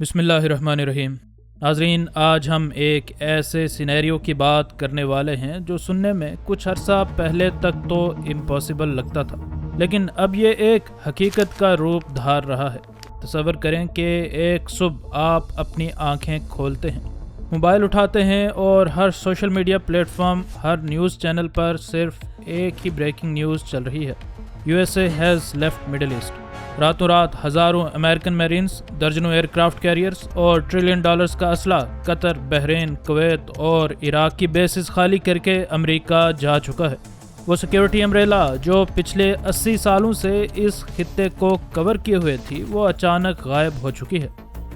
بسم اللہ الرحمن الرحیم۔ ناظرین، آج ہم ایک ایسے سینیریو کی بات کرنے والے ہیں جو سننے میں کچھ عرصہ پہلے تک تو امپاسبل لگتا تھا، لیکن اب یہ ایک حقیقت کا روپ دھار رہا ہے۔ تصور کریں کہ ایک صبح آپ اپنی آنکھیں کھولتے ہیں، موبائل اٹھاتے ہیں اور ہر سوشل میڈیا پلیٹ فارم، ہر نیوز چینل پر صرف ایک ہی بریکنگ نیوز چل رہی ہے: USA has left Middle East. راتوں رات ہزاروں امریکن میرینز، درجنوں ایئر کرافٹ کیریئرز اور $1 ٹریلین کا اسلحہ قطر، بحرین، کویت اور عراق کی بیسز خالی کر کے امریکہ جا چکا ہے۔ وہ سیکیورٹی امبریلا جو پچھلے 80 سالوں سے اس خطے کو کور کیے ہوئے تھی، وہ اچانک غائب ہو چکی ہے۔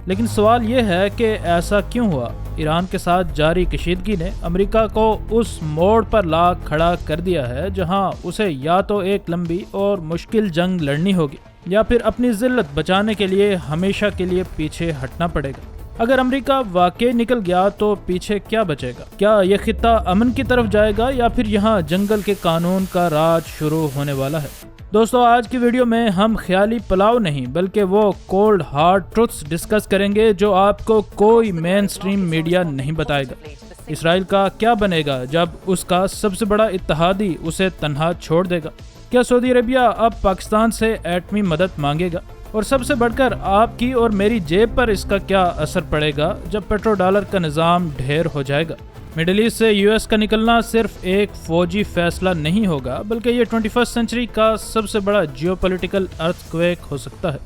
لیکن سوال یہ ہے کہ ایسا کیوں ہوا؟ ایران کے ساتھ جاری کشیدگی نے امریکہ کو اس موڑ پر لا کھڑا کر دیا ہے جہاں اسے یا تو ایک لمبی اور مشکل جنگ لڑنی ہوگی یا پھر اپنی ذلت بچانے کے لیے ہمیشہ کے لیے پیچھے ہٹنا پڑے گا۔ اگر امریکہ واقعی نکل گیا تو پیچھے کیا بچے گا؟ کیا یہ خطہ امن کی طرف جائے گا یا پھر یہاں جنگل کے قانون کا راج شروع ہونے والا ہے؟ دوستو، آج کی ویڈیو میں ہم خیالی پلاؤ نہیں بلکہ وہ کولڈ ہارڈ ٹروتھس ڈسکس کریں گے جو آپ کو کوئی مین سٹریم میڈیا نہیں بتائے گا۔ اسرائیل کا کیا بنے گا جب اس کا سب سے بڑا اتحادی اسے تنہا چھوڑ دے گا؟ کیا سعودی عربیہ اب پاکستان سے ایٹمی مدد مانگے گا؟ اور سب سے بڑھ کر آپ کی اور میری جیب پر اس کا کیا اثر پڑے گا جب پیٹرو ڈالر کا نظام ڈھیر ہو جائے گا؟ مڈل ایسٹ سے US کا نکلنا صرف ایک فوجی فیصلہ نہیں ہوگا بلکہ یہ 21 سنچری کا سب سے بڑا جیو پولیٹیکل ارتھ کویک ہو سکتا ہے،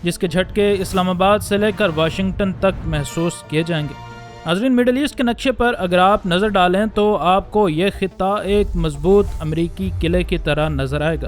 جس کے جھٹکے اسلام آباد سے لے کر واشنگٹن تک محسوس کیے جائیں گے۔ ناظرین، مڈل ایسٹ کے نقشے پر اگر آپ نظر ڈالیں تو آپ کو یہ خطہ ایک مضبوط امریکی قلعے کی طرح نظر آئے گا،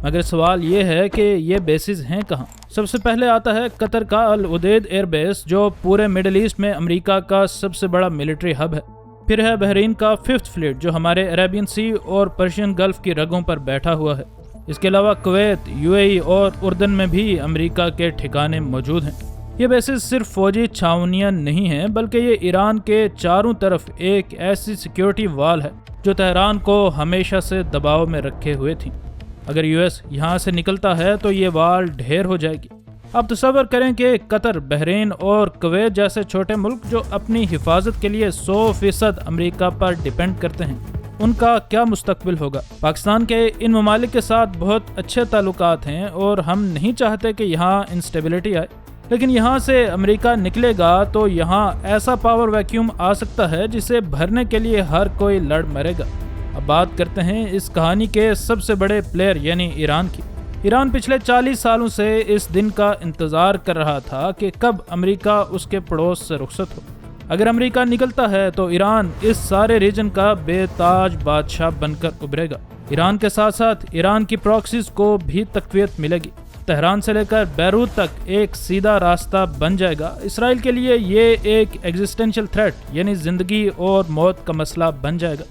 مگر سوال یہ ہے کہ یہ بیسز ہیں کہاں؟ سب سے پہلے آتا ہے قطر کا العدید ایئر بیس جو پورے مڈل ایسٹ میں امریکہ کا سب سے بڑا ملٹری ہب ہے۔ پھر ہے بحرین کا 5th فلیٹ جو ہمارے عربین سی اور پرشین گلف کی رگوں پر بیٹھا ہوا ہے۔ اس کے علاوہ کویت، UAE اور اردن میں بھی امریکہ کے ٹھکانے موجود ہیں۔ یہ بیسز صرف فوجی چھاونیاں نہیں ہیں بلکہ یہ ایران کے چاروں طرف ایک ایسی سیکیورٹی وال ہے جو تہران کو ہمیشہ سے دباؤ میں رکھے ہوئے تھی۔ اگر US یہاں سے نکلتا ہے تو یہ وال ڈھیر ہو جائے گی۔ اب تصور کریں کہ قطر، بحرین اور کویت جیسے چھوٹے ملک جو اپنی حفاظت کے لیے 100% امریکہ پر ڈیپینڈ کرتے ہیں، ان کا کیا مستقبل ہوگا؟ پاکستان کے ان ممالک کے ساتھ بہت اچھے تعلقات ہیں اور ہم نہیں چاہتے کہ یہاں انسٹیبلٹی آئے، لیکن یہاں سے امریکہ نکلے گا تو یہاں ایسا پاور ویکیوم آ سکتا ہے جسے بھرنے کے لیے ہر کوئی لڑ مرے گا۔ اب بات کرتے ہیں اس کہانی کے سب سے بڑے پلیئر یعنی ایران کی۔ ایران پچھلے 40 سالوں سے اس دن کا انتظار کر رہا تھا کہ کب امریکہ اس کے پڑوس سے رخصت ہو۔ اگر امریکہ نکلتا ہے تو ایران اس سارے ریجن کا بے تاج بادشاہ بن کر ابھرے گا۔ ایران کے ساتھ ساتھ ایران کی پراکسیز کو بھی تقویت ملے گی۔ تہران سے لے کر بیروت تک ایک سیدھا راستہ بن جائے گا۔ اسرائیل کے لیے یہ ایک ایگزسٹینشل تھریٹ یعنی زندگی اور موت کا مسئلہ بن جائے گا،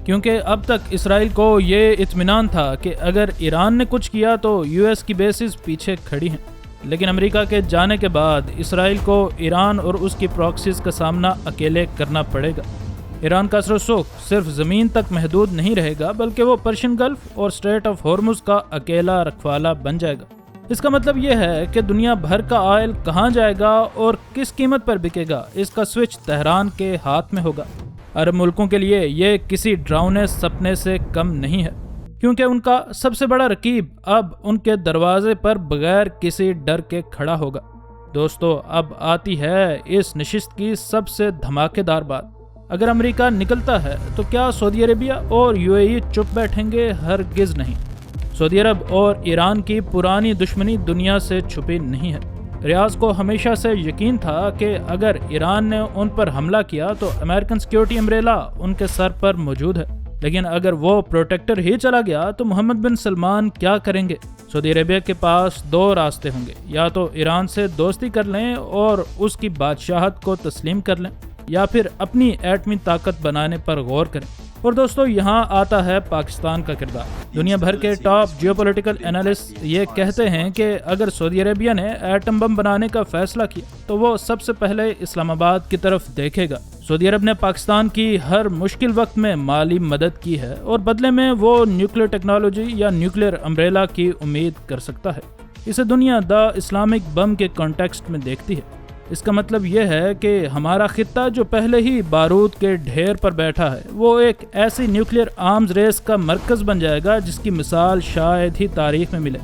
کیونکہ اب تک اسرائیل کو یہ اطمینان تھا کہ اگر ایران نے کچھ کیا تو US کی بیسز پیچھے کھڑی ہیں، لیکن امریکہ کے جانے کے بعد اسرائیل کو ایران اور اس کی پراکسیز کا سامنا اکیلے کرنا پڑے گا۔ ایران کا اثر و رسوخ صرف زمین تک محدود نہیں رہے گا بلکہ وہ پرشین گلف اور اسٹریٹ آف ہارمز کا اکیلا رکھوالا بن جائے گا۔ اس کا مطلب یہ ہے کہ دنیا بھر کا آئل کہاں جائے گا اور کس قیمت پر بکے گا، اس کا سوئچ تہران کے ہاتھ میں ہوگا۔ عرب ملکوں کے لیے یہ کسی ڈراؤنے سپنے سے کم نہیں ہے، کیونکہ ان کا سب سے بڑا رقیب اب ان کے دروازے پر بغیر کسی ڈر کے کھڑا ہوگا۔ دوستو، اب آتی ہے اس نشست کی سب سے دھماکے دار بات۔ اگر امریکہ نکلتا ہے تو کیا سعودی عربیہ اور UAE چپ بیٹھیں گے؟ ہرگز نہیں۔ سعودی عرب اور ایران کی پرانی دشمنی دنیا سے چھپی نہیں ہے۔ ریاض کو ہمیشہ سے یقین تھا کہ اگر ایران نے ان پر حملہ کیا تو امریکن سیکیورٹی امبریلا ان کے سر پر موجود ہے، لیکن اگر وہ پروٹیکٹر ہی چلا گیا تو محمد بن سلمان کیا کریں گے؟ سعودی عربیہ کے پاس 2 راستے ہوں گے، یا تو ایران سے دوستی کر لیں اور اس کی بادشاہت کو تسلیم کر لیں، یا پھر اپنی ایٹمی طاقت بنانے پر غور کریں۔ اور دوستو، یہاں آتا ہے پاکستان کا کردار۔ دنیا بھر کے ٹاپ جیو پولیٹیکل اینالسٹ یہ کہتے ہیں کہ اگر سعودی عربیہ نے ایٹم بم بنانے کا فیصلہ کیا تو وہ سب سے پہلے اسلام آباد کی طرف دیکھے گا۔ سعودی عرب نے پاکستان کی ہر مشکل وقت میں مالی مدد کی ہے اور بدلے میں وہ نیوکلیر ٹیکنالوجی یا نیوکلیر امبریلا کی امید کر سکتا ہے۔ اسے دنیا دا اسلامک بم کے کانٹیکسٹ میں دیکھتی ہے۔ اس کا مطلب یہ ہے کہ ہمارا خطہ جو پہلے ہی بارود کے ڈھیر پر بیٹھا ہے وہ ایک ایسی نیوکلیئر آرمز ریس کا مرکز بن جائے گا جس کی مثال شاید ہی تاریخ میں ملے۔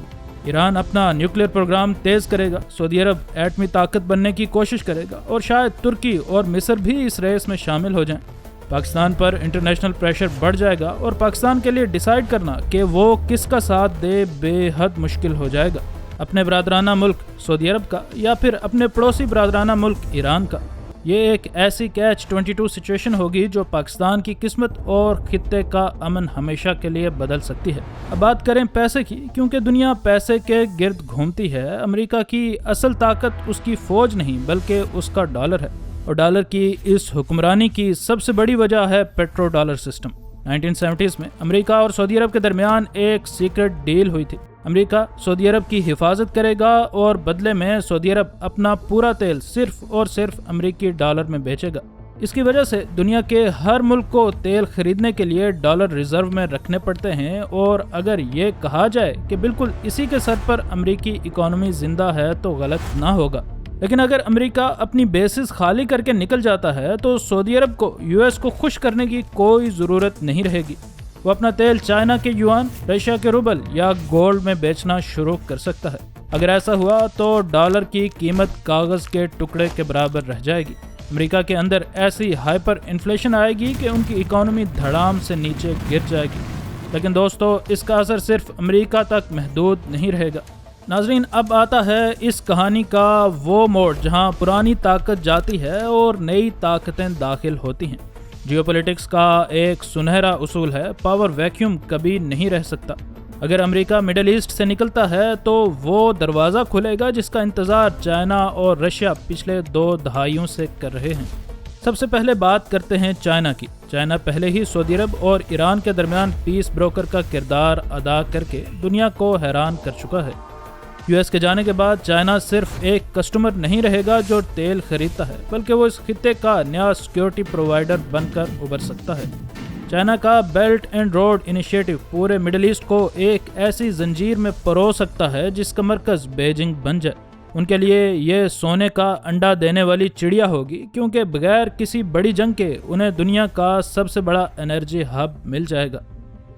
ایران اپنا نیوکلیئر پروگرام تیز کرے گا، سعودی عرب ایٹمی طاقت بننے کی کوشش کرے گا اور شاید ترکی اور مصر بھی اس ریس میں شامل ہو جائیں۔ پاکستان پر انٹرنیشنل پریشر بڑھ جائے گا اور پاکستان کے لیے ڈیسائیڈ کرنا کہ وہ کس کا ساتھ دے بے حد مشکل ہو جائے گا، اپنے برادرانہ ملک سعودی عرب کا یا پھر اپنے پڑوسی برادرانہ ملک ایران کا۔ یہ ایک ایسی کیچ 22 سچویشن ہوگی جو پاکستان کی قسمت اور خطے کا امن ہمیشہ کے لیے بدل سکتی ہے۔ اب بات کریں پیسے کی، کیونکہ دنیا پیسے کے گرد گھومتی ہے۔ امریکہ کی اصل طاقت اس کی فوج نہیں بلکہ اس کا ڈالر ہے، اور ڈالر کی اس حکمرانی کی سب سے بڑی وجہ ہے پیٹرو ڈالر سسٹم۔ 1970s میں امریکہ اور سعودی عرب کے درمیان ایک سیکرٹ ڈیل ہوئی تھی۔ امریکہ سعودی عرب کی حفاظت کرے گا اور بدلے میں سعودی عرب اپنا پورا تیل صرف اور صرف امریکی ڈالر میں بیچے گا۔ اس کی وجہ سے دنیا کے ہر ملک کو تیل خریدنے کے لیے ڈالر ریزرو میں رکھنے پڑتے ہیں، اور اگر یہ کہا جائے کہ بالکل اسی کے سر پر امریکی اکانومی زندہ ہے تو غلط نہ ہوگا۔ لیکن اگر امریکہ اپنی بیسز خالی کر کے نکل جاتا ہے تو سعودی عرب کو یو ایس کو خوش کرنے کی کوئی ضرورت نہیں رہے گی۔ وہ اپنا تیل چائنا کے یوان، رشیا کے روبل یا گولڈ میں بیچنا شروع کر سکتا ہے۔ اگر ایسا ہوا تو ڈالر کی قیمت کاغذ کے ٹکڑے کے برابر رہ جائے گی۔ امریکہ کے اندر ایسی ہائپر انفلیشن آئے گی کہ ان کی اکانومی دھڑام سے نیچے گر جائے گی۔ لیکن دوستو، اس کا اثر صرف امریکہ تک محدود نہیں رہے گا۔ ناظرین، اب آتا ہے اس کہانی کا وہ موڑ جہاں پرانی طاقت جاتی ہے اور نئی طاقتیں داخل ہوتی ہیں۔ جیو پولیٹکس کا ایک سنہرا اصول ہے، پاور ویکیوم کبھی نہیں رہ سکتا۔ اگر امریکہ مڈل ایسٹ سے نکلتا ہے تو وہ دروازہ کھلے گا جس کا انتظار چائنا اور رشیا پچھلے 2 دہائیوں سے کر رہے ہیں۔ سب سے پہلے بات کرتے ہیں چائنا کی۔ چائنا پہلے ہی سعودی عرب اور ایران کے درمیان پیس بروکر کا کردار ادا کر کے دنیا کو حیران کر چکا ہے۔ یو ایس کے جانے کے بعد چائنا صرف ایک کسٹمر نہیں رہے گا جو تیل خریدتا ہے، بلکہ وہ اس خطے کا نیا سیکیورٹی پرووائڈر بن کر ابھر سکتا ہے۔ چائنا کا بیلٹ اینڈ روڈ انیشیٹو پورے مڈل ایسٹ کو ایک ایسی زنجیر میں پرو سکتا ہے جس کا مرکز بیجنگ بن جائے۔ ان کے لیے یہ سونے کا انڈا دینے والی چڑیا ہوگی، کیونکہ بغیر کسی بڑی جنگ کے انہیں دنیا کا سب سے بڑا انرجی ہب مل جائے گا۔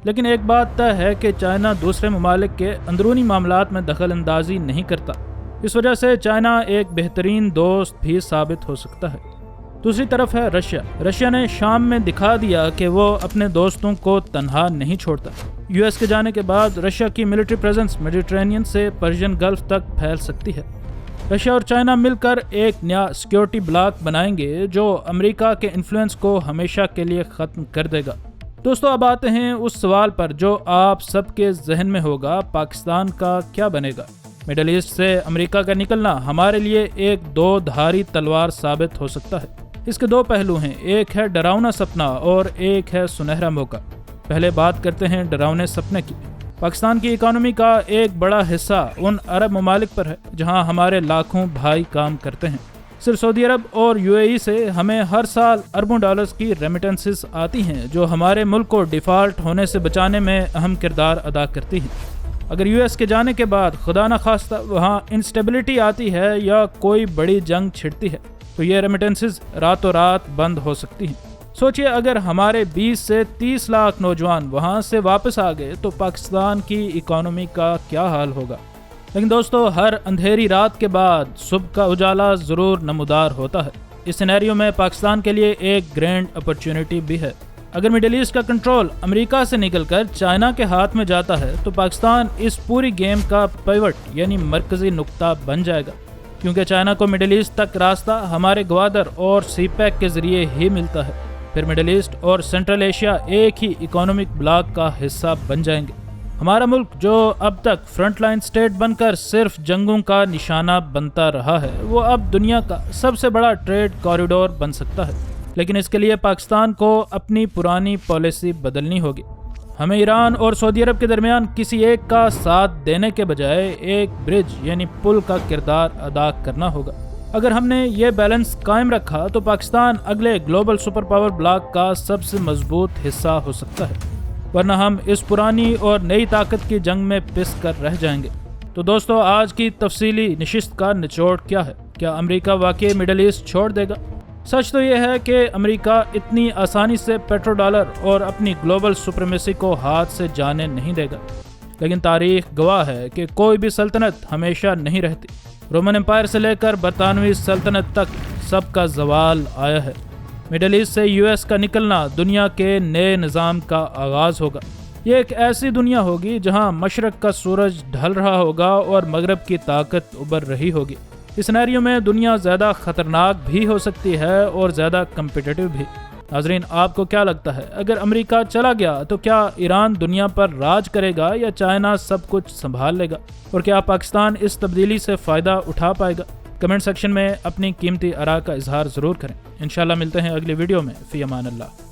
لیکن ایک بات طے ہے کہ چائنا دوسرے ممالک کے اندرونی معاملات میں دخل اندازی نہیں کرتا۔ اس وجہ سے چائنا ایک بہترین دوست بھی ثابت ہو سکتا ہے۔ دوسری طرف ہے رشیا۔ رشیا نے شام میں دکھا دیا کہ وہ اپنے دوستوں کو تنہا نہیں چھوڑتا۔ یو ایس کے جانے کے بعد رشیا کی ملٹری پریزنس میڈیٹرینین سے پرشین گلف تک پھیل سکتی ہے۔ رشیا اور چائنا مل کر ایک نیا سیکیورٹی بلاک بنائیں گے جو امریکہ کے انفلوئنس کو ہمیشہ کے لیے ختم کر دے گا۔ دوستو، اب آتے ہیں اس سوال پر جو آپ سب کے ذہن میں ہوگا، پاکستان کا کیا بنے گا؟ مڈل ایسٹ سے امریکہ کا نکلنا ہمارے لیے ایک 2 دھاری تلوار ثابت ہو سکتا ہے۔ اس کے 2 پہلو ہیں، ایک ہے ڈراؤنا سپنا اور ایک ہے سنہرا موقع۔ پہلے بات کرتے ہیں ڈراؤنے سپنے کی۔ پاکستان کی اکانومی کا ایک بڑا حصہ ان عرب ممالک پر ہے جہاں ہمارے لاکھوں بھائی کام کرتے ہیں۔ صرف سعودی عرب اور یو اے ای سے ہمیں ہر سال اربوں ڈالرز کی ریمیٹنسز آتی ہیں جو ہمارے ملک کو ڈیفالٹ ہونے سے بچانے میں اہم کردار ادا کرتی ہیں۔ اگر یو ایس کے جانے کے بعد خدا نہ خواستہ وہاں انسٹیبلٹی آتی ہے یا کوئی بڑی جنگ چھڑتی ہے تو یہ ریمیٹنسز راتوں رات بند ہو سکتی ہیں۔ سوچئے اگر ہمارے 20 سے 30 لاکھ نوجوان وہاں سے واپس آ گئے تو پاکستان کی اکانومی کا کیا حال ہوگا؟ لیکن دوستو، ہر اندھیری رات کے بعد صبح کا اجالا ضرور نمودار ہوتا ہے۔ اس سینیریو میں پاکستان کے لیے ایک گرینڈ اپرچونٹی بھی ہے۔ اگر مڈل ایسٹ کا کنٹرول امریکہ سے نکل کر چائنا کے ہاتھ میں جاتا ہے تو پاکستان اس پوری گیم کا پیوٹ یعنی مرکزی نقطہ بن جائے گا، کیونکہ چائنا کو مڈل ایسٹ تک راستہ ہمارے گوادر اور سی پیک کے ذریعے ہی ملتا ہے۔ پھر مڈل ایسٹ اور سینٹرل ایشیا ایک ہی اکانومک بلاک کا حصہ بن جائیں گے۔ ہمارا ملک جو اب تک فرنٹ لائن سٹیٹ بن کر صرف جنگوں کا نشانہ بنتا رہا ہے، وہ اب دنیا کا سب سے بڑا ٹریڈ کوریڈور بن سکتا ہے۔ لیکن اس کے لیے پاکستان کو اپنی پرانی پالیسی بدلنی ہوگی۔ ہمیں ایران اور سعودی عرب کے درمیان کسی ایک کا ساتھ دینے کے بجائے ایک برج یعنی پل کا کردار ادا کرنا ہوگا۔ اگر ہم نے یہ بیلنس قائم رکھا تو پاکستان اگلے گلوبل سپر پاور بلاک کا سب سے مضبوط حصہ ہو سکتا ہے، ورنہ ہم اس پرانی اور نئی طاقت کی جنگ میں پس کر رہ جائیں گے۔ تو دوستو آج کی تفصیلی نشست کا نچوڑ کیا ہے؟ کیا امریکہ واقعی مڈل ایسٹ چھوڑ دے گا؟ سچ تو یہ ہے کہ امریکہ اتنی آسانی سے پیٹرو ڈالر اور اپنی گلوبل سپریمیسی کو ہاتھ سے جانے نہیں دے گا، لیکن تاریخ گواہ ہے کہ کوئی بھی سلطنت ہمیشہ نہیں رہتی۔ رومن امپائر سے لے کر برطانوی سلطنت تک سب کا زوال آیا ہے۔ مڈل ایسٹ سے یو ایس کا نکلنا دنیا کے نئے نظام کا آغاز ہوگا۔ یہ ایک ایسی دنیا ہوگی جہاں مشرق کا سورج ڈھل رہا ہوگا اور مغرب کی طاقت ابھر رہی ہوگی۔ اس سینیریو میں دنیا زیادہ خطرناک بھی ہو سکتی ہے اور زیادہ کمپیٹیٹو بھی۔ ناظرین، آپ کو کیا لگتا ہے، اگر امریکہ چلا گیا تو کیا ایران دنیا پر راج کرے گا یا چائنا سب کچھ سنبھال لے گا؟ اور کیا پاکستان اس تبدیلی سے فائدہ اٹھا پائے گا؟ کمنٹ سیکشن میں اپنی قیمتی آراء کا اظہار ضرور کریں۔ انشاءاللہ ملتے ہیں اگلی ویڈیو میں۔ فی امان اللہ۔